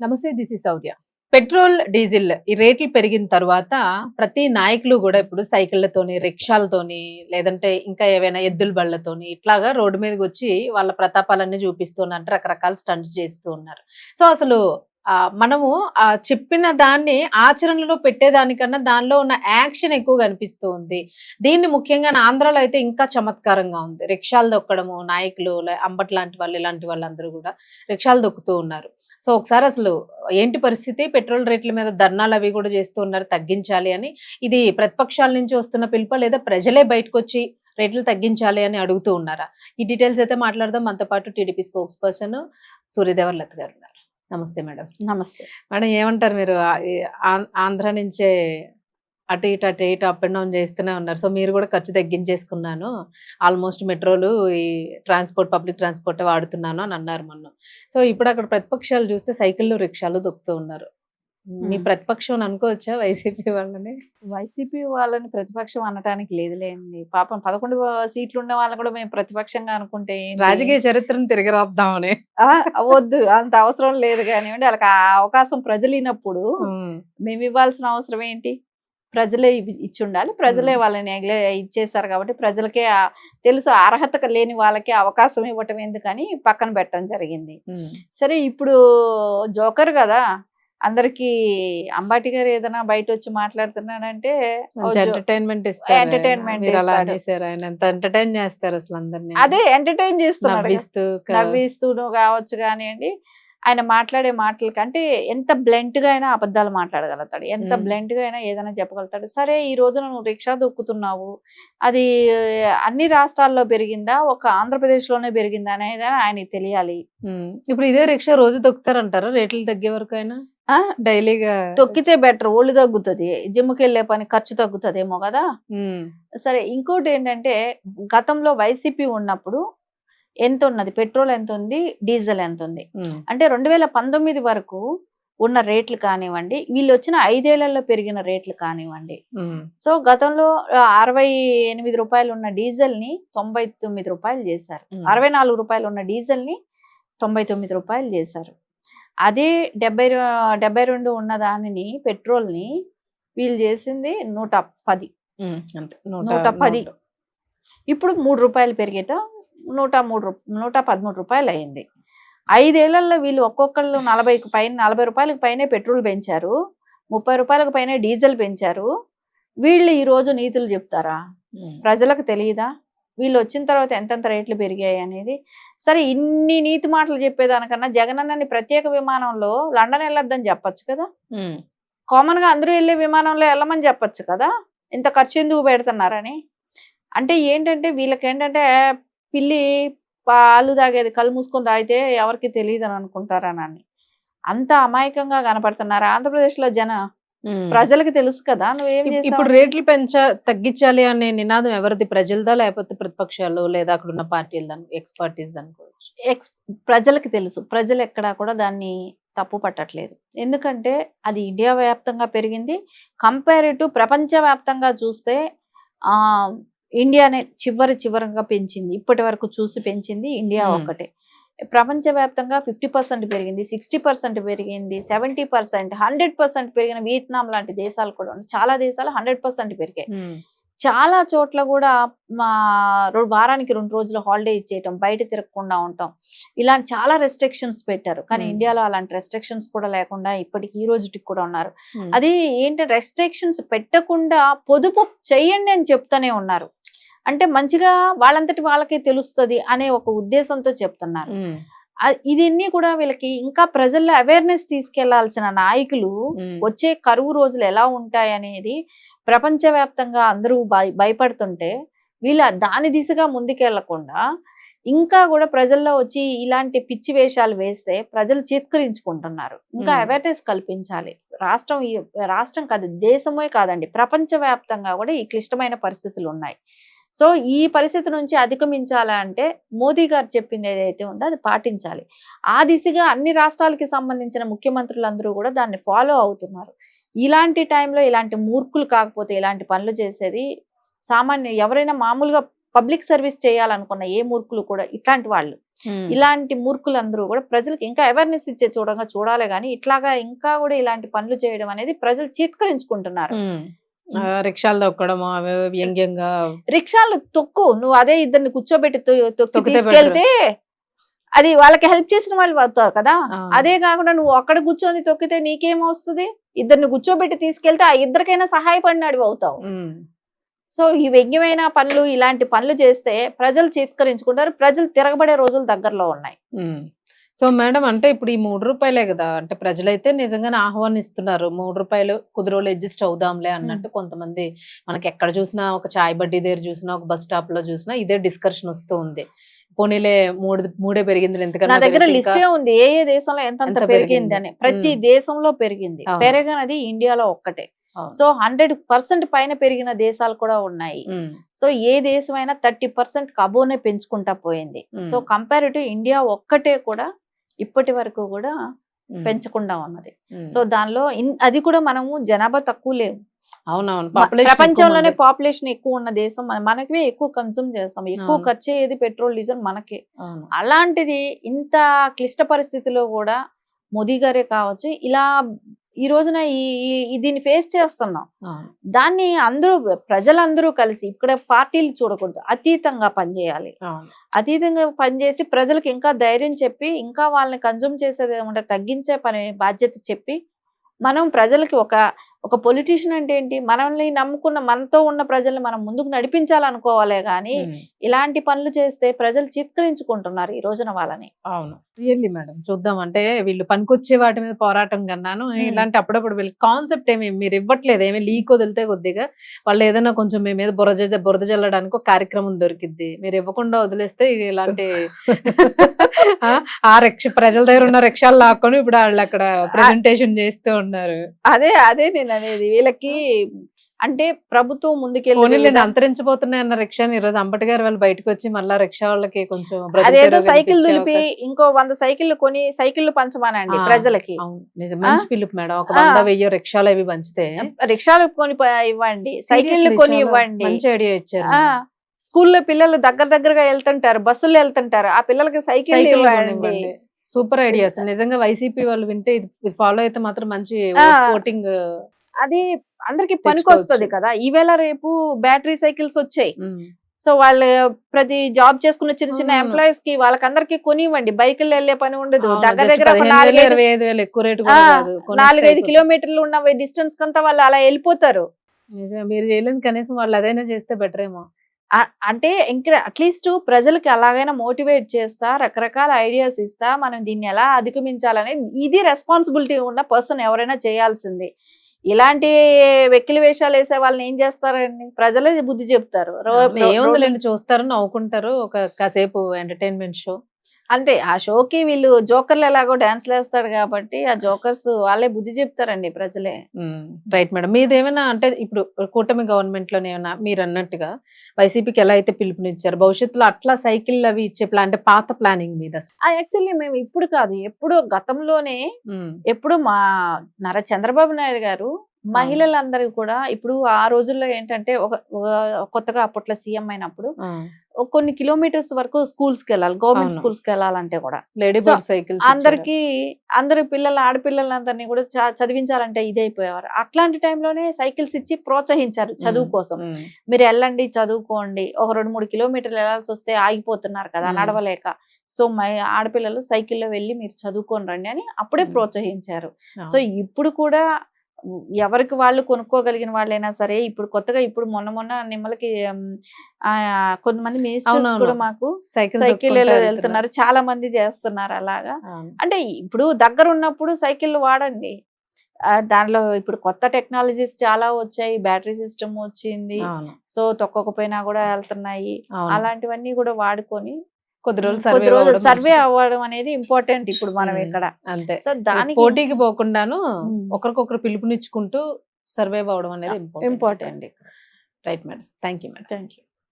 నమస్తే. This is Sourya. Petrol, diesel ఈ రేట్లు పెరిగిన తర్వాత ప్రతి నాయకులు గూడా ఇప్పుడు సైకిళ్ళతోని, రిక్షాలతోని లేదంటే ఇంకా ఏవైనా ఎద్దుల బళ్ళతోని ఇట్లాగా రోడ్డు మీదకొచ్చి వాళ్ళ ప్రతాపాలన్నీ చూపిస్తున్నారు. రకరకాల స్టంట్స్ చేస్తూ ఉన్నారు. సో, అసలు మనము చెప్పిన దాన్ని ఆచరణలో పెట్టేదానికన్నా దానిలో ఉన్న యాక్షన్ ఎక్కువ కనిపిస్తూ ఉంది. దీన్ని ముఖ్యంగా ఆంధ్రాలో అయితే ఇంకా చమత్కారంగా ఉంది. రిక్షాలు దొక్కడము, నాయకులు అంబట్ లాంటి వాళ్ళు, ఇలాంటి వాళ్ళందరూ గూడా రిక్షాలు దొక్కుతూ ఉన్నారు. సో, ఒకసారి అసలు ఏంటి పరిస్థితి? పెట్రోల్ రేట్ల మీద ధర్నాలవి గూడా చేస్తూ ఉన్నారు తగ్గించాలి అని. ఇది ప్రతిపక్షాల నుంచి వస్తున్న పిలుపా? లేదా ప్రజలే బయటకొచ్చి రేట్లు తగ్గించాలి అని అడుగుతూ ఉన్నారా? ఈ డీటెయిల్స్ అయితే మాట్లాడదాం. మనతో పాటు టీడీపీ స్పోక్స్ పర్సన్ సూర్యదేవర్ లత గారున్నారు. నమస్తే మేడం. నమస్తే. మేడం ఏమంటారు మీరు? ఈ ఆంధ్ర నుంచే అటు ఇటు, అటు ఇటు అప్ అండ్ డౌన్ చేస్తూనే ఉన్నారు. సో, మీరు కూడా ఖర్చు తగ్గించేసుకున్నాను. ఆల్మోస్ట్ మెట్రోలు, ఈ పబ్లిక్ ట్రాన్స్‌పోర్టే వాడుతున్నాను అని అన్నారు మొన్న. సో, ఇప్పుడు అక్కడ ప్రతిపక్షాలు చూస్తే సైకిళ్ళు, రిక్షాలు దొక్కుతూ ఉన్నారు. మీ ప్రతిపక్షం అని అనుకోవచ్చా వైసీపీ వాళ్ళని? వైసీపీ వాళ్ళని ప్రతిపక్షం అనటానికి లేదులేండి. పాపం 11 సీట్లు ఉన్న వాళ్ళని కూడా మేము ప్రతిపక్షంగా అనుకుంటే ఏంటి? రాజకీయ చరిత్రను తిరగరాద్దామని. వద్దు, అంత అవసరం లేదు కానివ్వండి. వాళ్ళకి ఆ అవకాశం ప్రజలు ఇనప్పుడు మేము ఇవ్వాల్సిన అవసరం ఏంటి? ప్రజలే ఇచ్చి ఉండాలి. ప్రజలే వాళ్ళని ఇచ్చేసారు కాబట్టి ప్రజలకే తెలుసు. అర్హత లేని వాళ్ళకే అవకాశం ఇవ్వటం ఎందుకని పక్కన పెట్టడం జరిగింది. సరే, ఇప్పుడు జోకర్ కదా, అందరికి అంబాటి గారు ఏదైనా బయట వచ్చి మాట్లాడుతున్నాడంటే ఎంటర్టైన్మెంట్ ఎంటర్టైన్ చేస్తారు అసలు అందరినీ. అదే ఎంటర్టైన్ చేస్తున్నాడు, నవ్విస్తూ కావచ్చు కానివ్వండి. ఆయన మాట్లాడే మాటల కంటే ఎంత బ్లెంట్ గా అయినా అబద్ధాలు మాట్లాడగలుగుతాడు, ఎంత బ్లెంట్ గా అయినా ఏదైనా చెప్పగలుగుతాడు. సరే, ఈ రోజున నువ్వు రిక్షా దొక్కుతున్నావు, అది అన్ని రాష్ట్రాల్లో పెరిగిందా, ఒక ఆంధ్రప్రదేశ్ లోనే పెరిగిందా అనేది ఆయనకి తెలియాలి. ఇప్పుడు ఇదే రిక్షా రోజు దొక్కుతారంటారా రేట్లు తగ్గే వరకు? అయినా డైలీగా తొక్కితే బెటర్, ఒళ్ళు తగ్గుతుంది, జిమ్కి వెళ్ళే పని ఖర్చు తగ్గుతుందేమో కదా. సరే, ఇంకోటి ఏంటంటే గతంలో వైసీపీ ఉన్నప్పుడు ఎంత ఉన్నది, పెట్రోల్ ఎంత ఉంది, డీజిల్ ఎంత ఉంది అంటే 2019 వరకు ఉన్న రేట్లు కానివ్వండి, వీళ్ళు వచ్చిన 5 ఏళ్లలో పెరిగిన రేట్లు కానివ్వండి. సో, గతంలో 68 రూపాయలు ఉన్న డీజిల్ ని 99 రూపాయలు చేశారు. 64 రూపాయలు ఉన్న డీజిల్ ని 99 రూపాయలు చేశారు. అదే 72 ఉన్న దానిని, పెట్రోల్ ని వీళ్ళు చేసింది 110. ఇప్పుడు 3 రూపాయలు పెరిగేట 113 రూపాయలు అయింది. 5 ఏళ్లలో వీళ్ళు ఒక్కొక్కళ్ళు 40 రూపాయలకు పైనే పెట్రోల్ పెంచారు, 30 రూపాయలకు పైనే డీజిల్ పెంచారు. వీళ్ళు ఈ రోజు నీతులు చెప్తారా? ప్రజలకు తెలియదా వీళ్ళు వచ్చిన తర్వాత ఎంతెంత రేట్లు పెరిగాయి అనేది? సరే, ఇన్ని నీతి మాటలు చెప్పేదానికన్నా జగనన్నని ప్రత్యేక విమానంలో లండన్ వెళ్ళొద్దని చెప్పొచ్చు కదా. కామన్ గా అందరూ వెళ్ళే విమానంలో వెళ్ళమని చెప్పొచ్చు కదా. ఇంత ఖర్చు ఎందుకు పెడుతున్నారని. అంటే ఏంటంటే వీళ్ళకేంటంటే పిల్లి పాలు తాగేది కళ్ళు మూసుకొని తాగితే ఎవరికి తెలియదు అని అనుకుంటారని అంత అమాయకంగా కనపడుతున్నారు ఆంధ్రప్రదేశ్ లో ప్రజలకు తెలుసు కదా. నువ్వేం చేసావు? ఇప్పుడు రేట్లు తగ్గించాలి అనే నినాదం ఎవరిది? ప్రజలదా లేకపోతే ప్రతిపక్షాలు లేదా అక్కడ ఉన్న పార్టీలు, ఎక్స్ పార్టీస్ అనుకోవచ్చు? ప్రజలకు తెలుసు. ప్రజలు ఎక్కడా కూడా దాన్ని తప్పు పట్టట్లేదు. ఎందుకంటే అది ఇండియా వ్యాప్తంగా పెరిగింది. కంపేరిటివ్ ప్రపంచ వ్యాప్తంగా చూస్తే ఇండియానే చివరగా పెంచింది. ఇప్పటి వరకు చూసి పెంచింది ఇండియా ఒక్కటే. ప్రపంచవ్యాప్తంగా 50% పెరిగింది, 60% పెరిగింది, 70%, 100% పెరిగిన వియత్నాం లాంటి దేశాలు కూడా ఉన్నాయి. చాలా దేశాలు 100% పెరిగాయి. చాలా చోట్ల కూడా వారానికి 2 రోజులు హాలిడే ఇచ్చేయటం, బయట తిరగకుండా ఉంటాం, ఇలాంటి చాలా రెస్ట్రిక్షన్స్ పెట్టారు. కానీ ఇండియాలో అలాంటి రెస్ట్రిక్షన్స్ కూడా లేకుండా ఇప్పటికి ఈ రోజుకి కూడా ఉన్నారు. అది ఏంటంటే రెస్ట్రిక్షన్స్ పెట్టకుండా పొదుపు చెయ్యండి అని చెప్తూనే ఉన్నారు. అంటే మంచిగా వాళ్ళంతటి వాళ్ళకే తెలుస్తుంది అనే ఒక ఉద్దేశంతో చెప్తున్నారు. ఇదన్నీ కూడా వీళ్ళకి ఇంకా ప్రజల్లో అవేర్నెస్ తీసుకెళ్లాల్సిన నాయకులు వచ్చే కరువు రోజులు ఎలా ఉంటాయి అనేది ప్రపంచవ్యాప్తంగా అందరూ భయపడుతుంటే వీళ్ళ దాని దిశగా ముందుకెళ్లకుండా ఇంకా కూడా ప్రజల్లో వచ్చి ఇలాంటి పిచ్చి వేషాలు వేస్తే ప్రజలు చేత్కరించుకుంటున్నారు. ఇంకా అవేర్నెస్ కల్పించాలి. రాష్ట్రం కాదు, దేశమే కాదండి, ప్రపంచవ్యాప్తంగా కూడా ఈ క్లిష్టమైన పరిస్థితులు ఉన్నాయి. సో, ఈ పరిస్థితి నుంచి అధిగమించాలంటే మోదీ గారు చెప్పింది ఏదైతే ఉందో అది పాటించాలి. ఆ దిశగా అన్ని రాష్ట్రాలకి సంబంధించిన ముఖ్యమంత్రులందరూ కూడా దాన్ని ఫాలో అవుతున్నారు. ఇలాంటి టైంలో ఇలాంటి మూర్ఖులు కాకపోతే ఇలాంటి పనులు చేసేది ఎవరైనా మామూలుగా పబ్లిక్ సర్వీస్ చేయాలనుకున్న ఏ మూర్ఖులు కూడా ఇట్లాంటి వాళ్ళు ఇలాంటి మూర్ఖులందరూ కూడా ప్రజలకు ఇంకా అవేర్నెస్ ఇచ్చే చూడాలి కానీ ఇట్లాగా ఇంకా కూడా ఇలాంటి పనులు చేయడం అనేది ప్రజలు చీత్కరించుకుంటున్నారు. రిక్షాలు తొక్కడము అవి వ్యంగ్యంగా రిక్షాలు తొక్కు, నువ్వు అదే ఇద్దరిని కూర్చోబెట్టి తొక్కి తొక్కితే తీసుకెళ్తే అది వాళ్ళకి హెల్ప్ చేసిన వాళ్ళు అవుతారు కదా. అవును. అదే కాకుండా నువ్వు అక్కడ కూర్చొని తొక్కితే నీకేమొస్తుంది? ఇద్దరిని కూర్చోబెట్టి తీసుకెళ్తే ఆ ఇద్దరికైనా సహాయపడినాడు అవుతావు. సో ఈ వ్యంగ్యమైన పనులు ఇలాంటి పనులు చేస్తే ప్రజలు చీత్కరించుకుంటారు. ప్రజలు తిరగబడే రోజులు దగ్గరలో ఉన్నాయి. సో మేడం, అంటే ఇప్పుడు ఈ 3 రూపాయలే కదా, అంటే ప్రజలైతే నిజంగానే ఆహ్వానిస్తున్నారు. 3 రూపాయలు కొద్ది రోజులు అడ్జస్ట్ అవుదాంలే అన్నట్టు కొంతమంది. మనకి ఎక్కడ చూసినా, ఒక చాయ్ బడ్డీ దగ్గర చూసినా, ఒక బస్ స్టాప్ లో చూసినా ఇదే డిస్కషన్ వస్తూ ఉంది. పోనీలే మూడే పెరిగింది, నా ఎంతకన్నా దగ్గర పెరిగితే ఇంకా లిస్టే ఉంది ఏ ఏ దేశంలో ఎంత ఎంత పెరిగింది పెరిగింది. అని. ప్రతి దేశంలో పెరిగింది. అవును. పెరగనది ఇండియాలో ఒక్కటే. అవును. సో 100% పైన పెరిగిన దేశాలు కూడా ఉన్నాయి. సో ఏ దేశమైనా 30% అబోనే పెంచుకుంటా పోయింది. సో కంపేర్ టు ఇండియా ఒక్కటే కూడా ఇప్పటి వరకు కూడా పెంచకుండా ఉన్నది. సో దానిలో అది కూడా మనము జనాభా తక్కువ లేవు. అవునవును. ప్రపంచంలోనే పాపులేషన్ ఎక్కువ ఉన్న దేశం మనకే ఎక్కువ కన్సూమ్ చేస్తాం. ఎక్కువ ఖర్చు అయ్యేది పెట్రోల్ డీజిల్ మనకే. అలాంటిది ఇంత క్లిష్ట పరిస్థితిలో కూడా మోదీ గారే కావచ్చు ఇలా ఈ రోజున దీన్ని ఫేస్ చేస్తున్నాం. దాన్ని ప్రజలందరూ కలిసి ఇక్కడ పార్టీలు చూడకూడదు, అతీతంగా పనిచేయాలి. అతీతంగా పనిచేసి ప్రజలకు ఇంకా ధైర్యం చెప్పి ఇంకా వాళ్ళని కన్జ్యూమ్ చేసేది ఏమంటే తగ్గించే పని బాధ్యత చెప్పి మనం ప్రజలకి ఒక పొలిటీషియన్ అంటే ఏంటి, మనల్ని నమ్ముకున్న మనతో ఉన్న ప్రజల్ని మనం ముందుకు నడిపించాలనుకోవాలే గాని ఇలాంటి పనులు చేస్తే ప్రజలు చిత్కరించుకుంటున్నారు ఈ రోజున వాళ్ళని. అవును, రియల్లీ మేడం. చూద్దాం, అంటే వీళ్ళు పనికొచ్చే వాటి మీద పోరాటం కన్నాను ఇలాంటి అప్పుడప్పుడు వీళ్ళు కాన్సెప్ట్ ఏమి మీరు ఇవ్వట్లేదు, ఏమి లీక్ వదిలితే కొద్దిగా వాళ్ళు ఏదైనా కొంచెం మీ మీద బురద జల్లడానికి ఒక కార్యక్రమం దొరికిద్ది. మీరు ఇవ్వకుండా వదిలేస్తే ఇలాంటి ప్రజల దగ్గర ఉన్న రిక్షాలు లాక్కొని ఇప్పుడు వాళ్ళు అక్కడ ప్రెజెంటేషన్ చేస్తూ ఉన్నారు. అదే నేను అనేది వీళ్ళకి అంటే ప్రభుత్వం ముందుకెళ్ళి అంతరించిపోతున్నాయన్న రిక్షాని ఈ రోజు అంబటి గారు వాళ్ళు బయటకు వచ్చి మళ్ళా రిక్షా వాళ్ళకి కొంచెం అదేదో సైకిల్ దులిపి ఇంకో 100 సైకిళ్ళు కొని సైకిళ్ళు పంచమానండి ప్రజలకి. మంచి పిలుపు మేడం. ఒక 100-1000 రిక్షాలు అవి పంచితే రిక్షాలు కొని ఇవ్వండి, సైకిళ్ళు కొని ఇవ్వండి. మంచి ఐడియా ఇచ్చారు. స్కూల్లో పిల్లలు దగ్గరగా వెళ్తుంటారు, బస్సుల్లో వెళ్తుంటారు, ఆ పిల్లలకి సైకిల్ ఇవ్వండి. Super ideas. నిజంగా వైసీపీ వాళ్ళు వింటే ఇది ఫాలో అయితే మాత్రం మంచి ఓటింగ్ అది అందరికి పనికొస్తది కదా. ఈవేళ రేపు బ్యాటరీ సైకిల్స్ వచ్చాయి. సో వాళ్ళు ప్రతి జాబ్ చేసుకున్న చిన్న ఎంప్లాయీస్ కి వాళ్ళకందరికి కొనివ్వండి, బైకుల్లో వెళ్లే పని ఉండదు. దగ్గర 4-5 కిలోమీటర్లు ఉన్న డిస్టెన్స్ కంతా వాళ్ళు అలా వెళ్ళిపోతారు. మీరు చేయలేదు, కనీసం వాళ్ళు అదైనా చేస్తే బెటర్ ఏమో. అంటే ఇంకా అట్లీస్ట్ ప్రజలకి అలాగైనా మోటివేట్ చేస్తా, రకరకాల ఐడియాస్ ఇస్తా, మనం దీన్ని ఎలా అధిగమించాలనేది ఇది రెస్పాన్సిబిలిటీ ఉన్న పర్సన్ ఎవరైనా చేయాల్సింది. ఇలాంటి వెకిలి వేషాలు వేసే వాళ్ళని ఏం చేస్తారండి, ప్రజలే బుద్ధి చెప్తారు. ఏముందిలేండి, చూస్తారు, నవ్వుకుంటారు, ఒక కాసేపు ఎంటర్టైన్మెంట్ షో అంతే. ఆ షోకి వీళ్ళు జోకర్లు ఎలాగో డాన్స్లు వేస్తాడు కాబట్టి ఆ జోకర్స్ వాళ్ళే బుద్ధి చెప్తారండి ప్రజలే. Right madam. మీదేమైనా అంటే ఇప్పుడు కూటమి గవర్నమెంట్ లోనే ఏమైనా మీరు అన్నట్టుగా వైసీపీకి ఎలా అయితే పిలుపునిచ్చారు, భవిష్యత్తులో అట్లా సైకిల్ అవి ఇచ్చే ప్లాన్ అంటే పాత ప్లానింగ్ మీద? యాక్చువల్లీ మేము ఇప్పుడు కాదు, ఎప్పుడో గతంలోనే ఎప్పుడు మా చంద్రబాబు నాయుడు గారు మహిళలందరూ కూడా ఇప్పుడు ఆ రోజుల్లో ఏంటంటే కొత్తగా అప్పట్లో సీఎం అయినప్పుడు కొన్ని కిలోమీటర్స్ వరకు స్కూల్స్ కి వెళ్ళాలి, గవర్నమెంట్ స్కూల్స్ కి వెళ్ళాలంటే కూడా అందరి ఆడపిల్లలందరినీ కూడా చదివించాలంటే ఇదైపోయేవారు. అట్లాంటి టైంలోనే సైకిల్స్ ఇచ్చి ప్రోత్సహించారు చదువు కోసం. మీరు వెళ్ళండి, చదువుకోండి. ఒక 2-3 కిలోమీటర్లు వెళ్ళాల్సి వస్తే ఆగిపోతున్నారు కదా నడవలేక. సో ఆడపిల్లలు సైకిల్లో వెళ్ళి మీరు చదువుకొని రండి అని అప్పుడే ప్రోత్సహించారు. సో ఇప్పుడు కూడా ఎవరికి వాళ్ళు కొనుక్కోగలిగిన వాళ్ళైనా సరే, ఇప్పుడు కొత్తగా ఇప్పుడు మొన్న నిమ్మలకి కొంతమంది మినిస్టర్స్ కూడా మాకు సైకిల్ వెళ్తున్నారు, చాలా మంది చేస్తున్నారు అలాగా. అంటే ఇప్పుడు దగ్గర ఉన్నప్పుడు సైకిల్ వాడండి. దానిలో ఇప్పుడు కొత్త టెక్నాలజీస్ చాలా వచ్చాయి, బ్యాటరీ సిస్టమ్ వచ్చింది. సో తొక్కకపోయినా కూడా వెళ్తున్నాయి. అలాంటివన్నీ కూడా వాడుకొని కొద్ది రోజులు సర్వే అవ్వడం అనేది ఇంపార్టెంట్ ఇప్పుడు మనం ఇక్కడ. అంతే. సో దానికి పోటీకి పోకుండాను ఒకరికొకరు పిలుపునిచ్చుకుంటూ సర్వే అవ్వడం అనేది important. Important. Right madam. Thank you madam. Thank you.